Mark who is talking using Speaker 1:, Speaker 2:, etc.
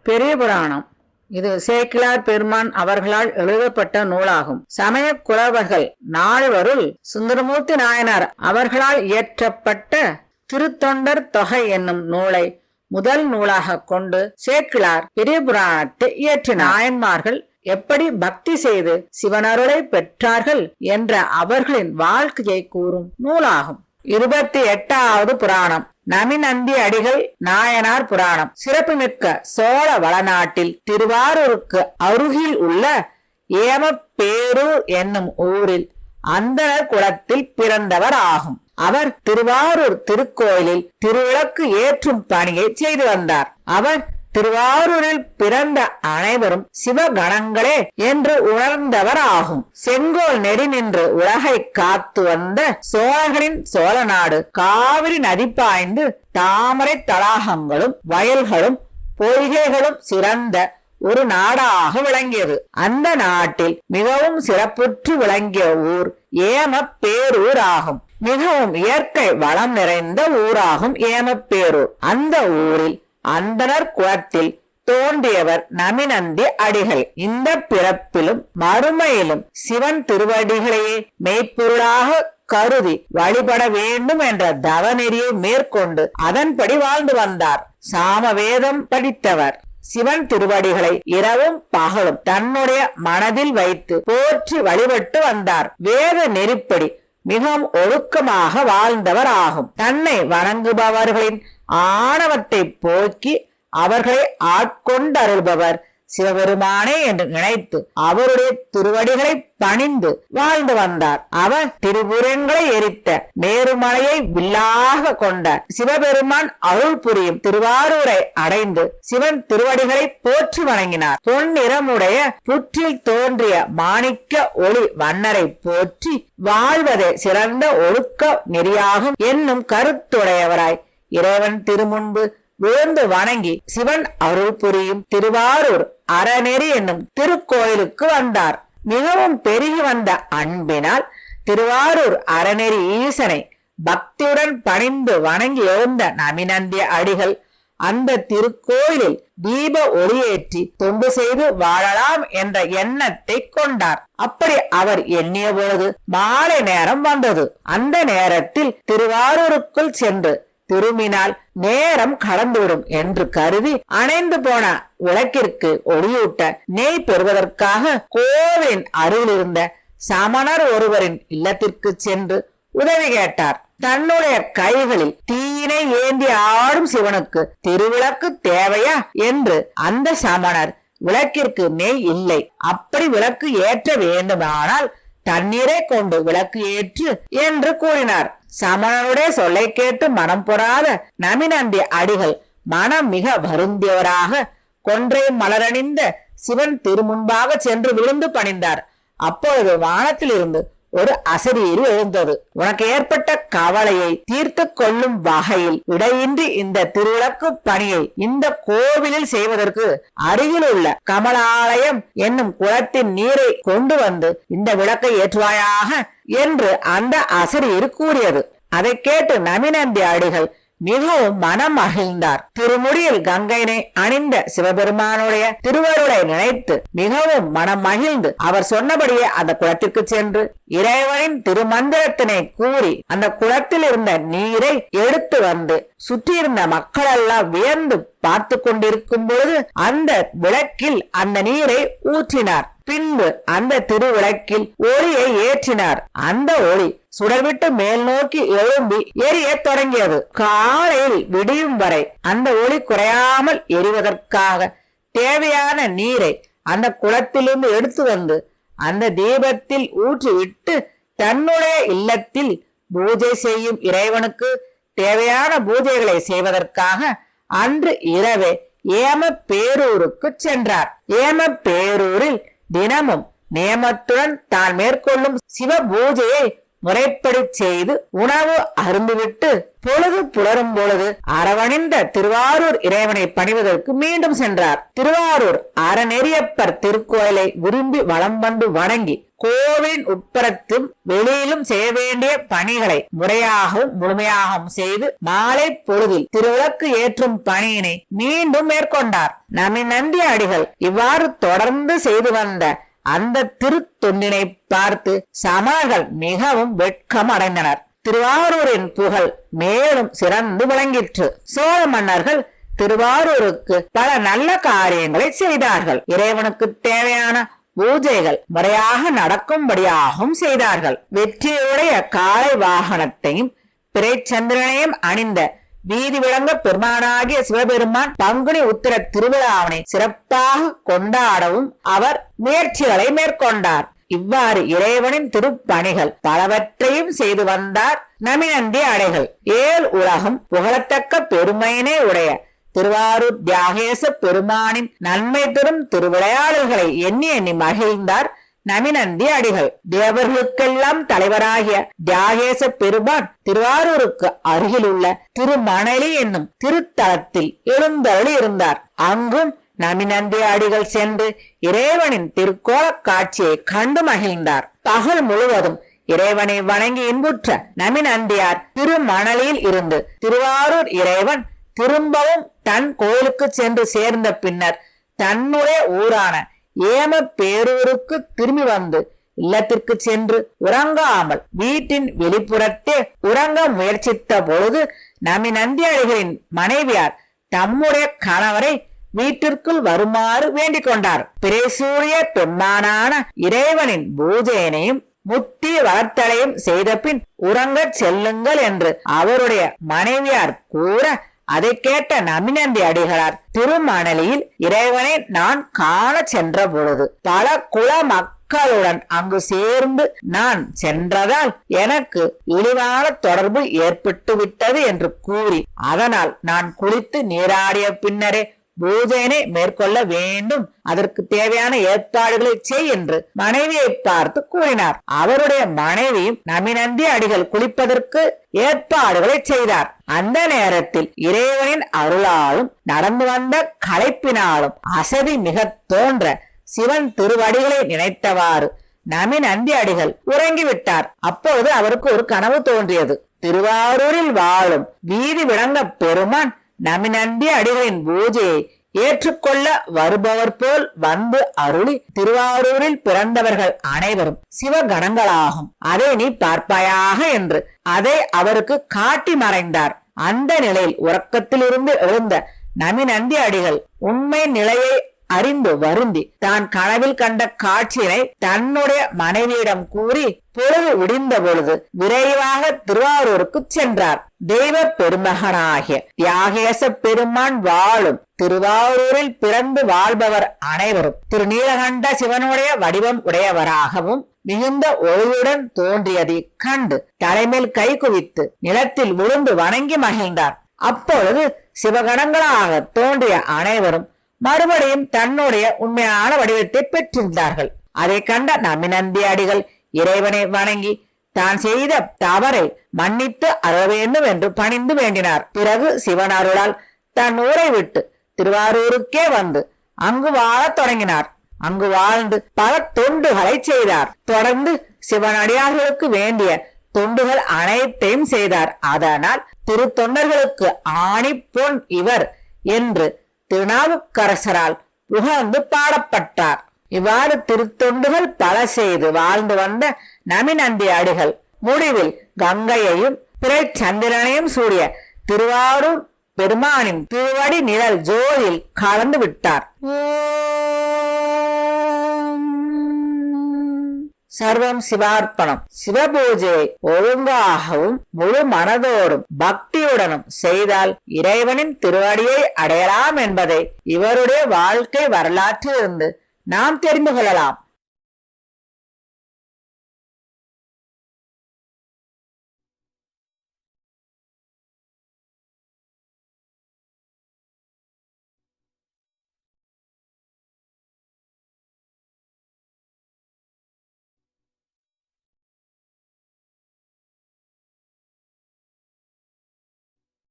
Speaker 1: பெரிய புராணம் இது சேக்கிழார் பெருமான் அவர்களால் எழுதப்பட்ட நூலாகும். சமய குலவர்கள் நால்வருள் சுந்தரமூர்த்தி நாயனார் அவர்களால் இயற்றப்பட்ட திருத்தொண்டர் தொகை என்னும் நூலை முதல் நூலாக கொண்டு சேக்கிழார் பெரிய புராணத்தை இயற்றினார். நாயன்மார்கள் எப்படி பக்தி செய்து சிவனருளை பெற்றார்கள் என்ற அவர்களின் வாழ்க்கையை கூறும் நூலாகும். 28வது புராணம் நமிநந்தி அடிகள் நாயனார் புராணம். சிறப்புமிக்க சோழ வளநாட்டில் திருவாரூருக்கு அருகில் உள்ள ஏமப்பேரூர் என்னும் ஊரில் அந்தணர் குலத்தில் பிறந்தவர் ஆகும். அவர் திருவாரூர் திருக்கோயிலில் திருவிளக்கு ஏற்றும் பணியை செய்து வந்தார். அவர் திருவாரூரில் பிறந்த அனைவரும் சிவகணங்களே என்று உணர்ந்தவர் ஆகும். செங்கோல் நெறி நின்று உலகை காத்து வந்த சோழர்களின் சோழ நாடு காவிரி நதி பாய்ந்து தாமரை தடாகங்களும் வயல்களும் பொய்கைகளும் சிறந்த ஒரு நாடாக விளங்கியது. அந்த நாட்டில் மிகவும் சிறப்புற்று விளங்கிய ஊர் ஏமப்பேரூர் ஆகும். மிகவும் இயற்கை வளம் நிறைந்த ஊராகும் ஏமப்பேரூர். அந்த ஊரில் அந்தணர் குலத்தில் தோன்றியவர் நமிநந்தி அடிகள். இந்த பிறப்பிலும் மறுமையிலும் சிவன் திருவடிகளையே மெய்ப்பொருளாக கருதி வழிபட வேண்டும் என்ற தவநெறியை மேற்கொண்டு அதன்படி வாழ்ந்து வந்தார். சாமவேதம் படித்தவர். சிவன் திருவடிகளை இரவும் பகலும் தன்னுடைய மனதில் வைத்து போற்றி வழிபட்டு வந்தார். வேத நெறிப்படி மிகவும் ஒழுக்கமாக வாழ்ந்தவர் ஆகும். தன்னை வணங்குபவர்களின் ஆணவத்தை போக்கி அவர்களை ஆட்கொண்டருள்பவர் சிவபெருமானே என்று நினைத்து அவருடைய திருவடிகளை பணிந்து வாழ்ந்து வந்தார். அவர் திருபுரங்களை எரித்த மேருமலையை வில்லாக கொண்ட சிவபெருமான் அருள் புரியும் திருவாரூரை அடைந்து சிவன் திருவடிகளை போற்றி வணங்கினார். பொன்னிறமுடைய புற்றில் தோன்றிய மாணிக்க ஒளி வண்ணரை போற்றி வாழ்வதே சிறந்த ஒழுக்க நெறியாகும் என்னும் கருத்துடையவராய் இறைவன் திருமுன்பு விழுந்து வணங்கி சிவன் அருள் புரியும் திருவாரூர் அறநெறி என்னும் திருக்கோயிலுக்கு வந்தார். மிகவும் பெருகி வந்த அன்பினால் திருவாரூர் அறநெறி ஈசனை பக்தியுடன் பணிந்து வணங்கி எழுந்த நமிநந்தி அடிகள் அந்த திருக்கோயிலில் தீப ஒளியேற்றி தொண்டு செய்து வாழலாம் என்ற எண்ணத்தை கொண்டார். அப்படி அவர் எண்ணிய பொழுது மாலை நேரம் வந்தது. அந்த நேரத்தில் திருவாரூருக்குள் சென்று திரும்பினால் நேரம் கடந்துவிடும் என்று கருதி அணைந்து போன விளக்கிற்கு ஒளியூட்ட நெய் பெறுவதற்காக கோவிலின் அருகில் இருந்த சமணர் ஒருவரின் இல்லத்திற்கு சென்று உதவி கேட்டார். தன்னுடைய கைகளில் தீயினை ஏந்தி ஆடும் சிவனுக்கு திருவிளக்கு தேவையா என்று அந்த சமணர் விளக்கிற்கு நெய் இல்லை, அப்படி விளக்கு ஏற்ற வேண்டுமானால் தண்ணீரை கொண்டு விளக்கு ஏற்று என்று கூறினார். சமணனுடைய சொல்லை கேட்டு மனம் பொறாத நமிநந்தி அடிகள் மனம் மிக வருந்தியவராக கொன்றை மலரணிந்த சிவன் திருமுன்பாக சென்று விழுந்து பணிந்தார். அப்பொழுது வானத்தில் இருந்து ஒரு அசரீரி எழுந்தது. உனக்கு ஏற்பட்ட கவலையை தீர்த்து கொள்ளும் வகையில் இடையின்றி இந்த திருவிளக்கு பணியை இந்த கோவிலில் செய்வதற்கு அருகில் உள்ள கமலாலயம் என்னும் குளத்தின் நீரை கொண்டு வந்து இந்த விளக்கை ஏற்றுவாயாக என்று அந்த அசரீரி கூறியது. அதை கேட்டு நமிநந்தி அடிகள் மிகவும் மனம் மகிழ்ந்தார். திருமுடியில் கங்கையினை அணிந்த சிவபெருமானுடைய திருவருளை நினைத்து மிகவும் மனம் மகிழ்ந்து அவர் சொன்னபடியே அந்த குளத்திற்கு சென்று இறைவனின் திருமந்திரத்தினை கூறி அந்த குளத்தில் இருந்த நீரை எடுத்து வந்து சுற்றியிருந்த மக்கள் எல்லாம் வியந்து பார்த்து கொண்டிருக்கும் பொழுது அந்த விளக்கில் அந்த நீரை ஊற்றினார். பின்பு அந்த திருவிளக்கில் ஒளியை ஏற்றினார். அந்த ஒளி சுடர்விட்டு மேல் நோக்கி எழும்பி எரிய தொடங்கியது. காலையில் விடியும் வரை அந்த ஒளி குறையாமல் எரிவதற்காக தேவையான நீரை அந்த குளத்திலிருந்து எடுத்து வந்து அந்த தீபத்தில் ஊற்றிவிட்டு தன்னுடைய இல்லத்தில் பூஜை செய்யும் இறைவனுக்கு தேவையான பூஜைகளை செய்வதற்காக அன்று இரவே ஏமப்பேரூருக்கு சென்றார். ஏமப்பேரூரில் தினமும் நியமத்துடன் தான் மேற்கொள்ளும் சிவ பூஜையை முறைப்படி செய்து உணவு அருந்துவிட்டு பொழுது புலரும் பொழுது அரவணிந்த திருவாரூர் இறைவனை பணிவதற்கு மீண்டும் சென்றார். திருவாரூர் அறநெறியப்பர் திருக்கோயிலை விரும்பி வலம் வந்து வணங்கி கோவிலின் உட்புறத்தும் வெளியிலும் செய்ய வேண்டிய பணிகளை முறையாகவும் முழுமையாகவும் செய்து மாலை பொழுதில் திருவிளக்கு ஏற்றும் பணியினை மீண்டும் மேற்கொண்டார். நம்பி அடிகள் இவ்வாறு தொடர்ந்து செய்து வந்த அந்த திருத்தொண்டினை பார்த்து சமணர்கள் மிகவும் வெட்கம் அடைந்தனர். திருவாரூரின் புகழ் மேலும் சிறந்து விளங்கிற்று. சோழ மன்னர்கள் திருவாரூருக்கு பல நல்ல காரியங்களை செய்தார்கள். இறைவனுக்கு தேவையான பூஜைகள் முறையாக நடக்கும்படியாகவும் செய்தார்கள். வெற்றியுடைய காளை வாகனத்தையும் பிறைச்சந்திரனையும் அணிந்த வீதி விளங்க பெருமானாகிய சிவபெருமான் பங்குனி உத்திர திருவிழாவினை சிறப்பாக கொண்டாடவும் அவர் முயற்சிகளை மேற்கொண்டார். இவ்வாறு இறைவனின் திருப்பணிகள் பலவற்றையும் செய்து வந்தார் நமிநந்தி அடிகள். ஏழு உலகம் புகழத்தக்க பெருமையினை உடைய திருவாரூர் தியாகேச பெருமானின் நன்மை தரும் திருவிளையாடல்களை எண்ணி எண்ணி மகிழ்ந்தார் நமிநந்தி அடிகள். தேவர்களுக்கெல்லாம் தலைவராகிய தியாகேச பெருமான் திருவாரூருக்கு அருகில் உள்ள திருமணலி என்னும் திருத்தலத்தில் எழுந்தருளி இருந்தார். அங்கும் நமிநந்தி அடிகள் சென்று இறைவனின் திருக்கோல காட்சியை கண்டு மகிழ்ந்தார். பகல் முழுவதும் இறைவனை வணங்கி இன்புற்ற நமிநந்தியார் திருமணலில் இருந்து திருவாரூர் இறைவன் திரும்பவும் தன் கோயிலுக்கு சென்று சேர்ந்த பின்னர் தன்னுடைய ஊரான ஏம பேரூருக்கு திரும்பி வந்து இல்லத்திற்கு சென்று உறங்காமல் வீட்டின் வெளிப்புறத்தே உறங்க முயற்சித்த பொழுது நமிநந்தி அடிகளின் மனைவியார் தம்முடைய கணவரை வீட்டிற்குள் வருமாறு வேண்டிக் கொண்டார். பிரேசூரிய பெண்மானான இறைவனின் பூஜையினையும் முத்தி வளர்த்தலையும் செய்த பின் உறங்கச் செல்லுங்கள் என்று அவருடைய மனைவியார் கூற அதை கேட்ட நமிநந்தி அடிகளார் திருமணலியில் இறைவனை நான் காண சென்ற பொழுது பல குல மக்களுடன் அங்கு சேர்ந்து நான் சென்றதால் எனக்கு இழிவான தொடர்பு ஏற்பட்டு விட்டது என்று கூறி அதனால் நான் குளித்து நீராடிய பின்னரே பூஜையினை மேற்கொள்ள வேண்டும், அதற்கு தேவையான ஏற்பாடுகளை செய் என்று மனைவியை பார்த்து கூறினார். அவருடைய மனைவியும் நமிநந்தி அடிகள் குளிப்பதற்கு ஏற்பாடுகளை செய்தார். அந்த நேரத்தில் இறைவனின் அருளாலும் நடந்து வந்த களைப்பினாலும் அசதி மிக தோன்ற சிவன் திருவடிகளை நினைத்தவாறு நமிநந்தி அடிகள் உறங்கிவிட்டார். அப்பொழுது அவருக்கு ஒரு கனவு தோன்றியது. திருவாரூரில் வாழும் வீதி விளங்க பெருமான் நமிநந்தி அடிகளின் பூஜையை ஏற்றுக்கொள்ள வருபவர் போல் வந்து அருளி திருவாரூரில் பிறந்தவர்கள் அனைவரும் சிவகணங்களாகும், அதை நீ பார்ப்பாயாக என்று அதை அவருக்கு காட்டி மறைந்தார். அந்த நிலையில் உறக்கத்திலிருந்து எழுந்த நமிநந்தி அடிகள் உண்மை நிலையை அறிந்து வருந்தி தான் கனவில் கண்ட காட்சியினை தன்னுடைய மனைவியிடம் கூறி பொழுது விடிந்த பொழுது விரைவாக திருவாரூருக்கு சென்றார். தெய்வ பெருமகனாகிய தியாகேச பெருமான் வாழும் திருவாரூரில் பிறந்து வாழ்பவர் அனைவரும் திருநீலகண்ட சிவனுடைய வடிவம் உடையவராகவும் மிகுந்த ஒளியுடன் தோன்றியதை கண்டு தலைமேல் கை குவித்து நிலத்தில் விழுந்து வணங்கி மகிழ்ந்தார். அப்பொழுது சிவகணங்களாக தோன்றிய அனைவரும் மறுபடியும் தன்னுடைய உண்மையான வடிவத்தை பெற்றிருந்தார்கள். அதை கண்ட நமிநந்தி அடிகள் இறைவனை வணங்கி தான் செய்த தவறை மன்னித்து அருள வேண்டும் என்று பணிந்து வேண்டினார். பிறகு சிவன் அருளால் தன் ஊரை விட்டு திருவாரூருக்கே வந்து அங்கு வாழத் தொடங்கினார். அங்கு வாழ்ந்து பல தொண்டுகளை செய்தார். தொடர்ந்து சிவனடியார்களுக்கு வேண்டிய தொண்டுகள் அனைத்தையும் செய்தார். அதனால் திருத்தொண்டர்களுக்கு ஆணி பொன் இவர் என்று திருநாவுக்கரசரால் புகழ்ந்து பாடப்பட்டார். இவ்வாறு திருத்தொண்டுகள் பல செய்து வாழ்ந்து வந்த நமிநந்தி அடிகள் முடிவில் கங்கையையும் பிறை சந்திரனையும் சூடிய திருவாரூர் பெருமானின் திருவடி நிழல் ஜோதியில் கலந்து விட்டார். சர்வம் சிவார்ப்பணம். சிவபூஜையை ஒழுங்காகவும் முழு மனதோடும் பக்தியுடனும் செய்தால் இறைவனின் திருவடியை அடையலாம் என்பதை இவருடைய வாழ்க்கை வரலாற்றிலிருந்து நாம் தெரிந்து கொள்ளலாம்.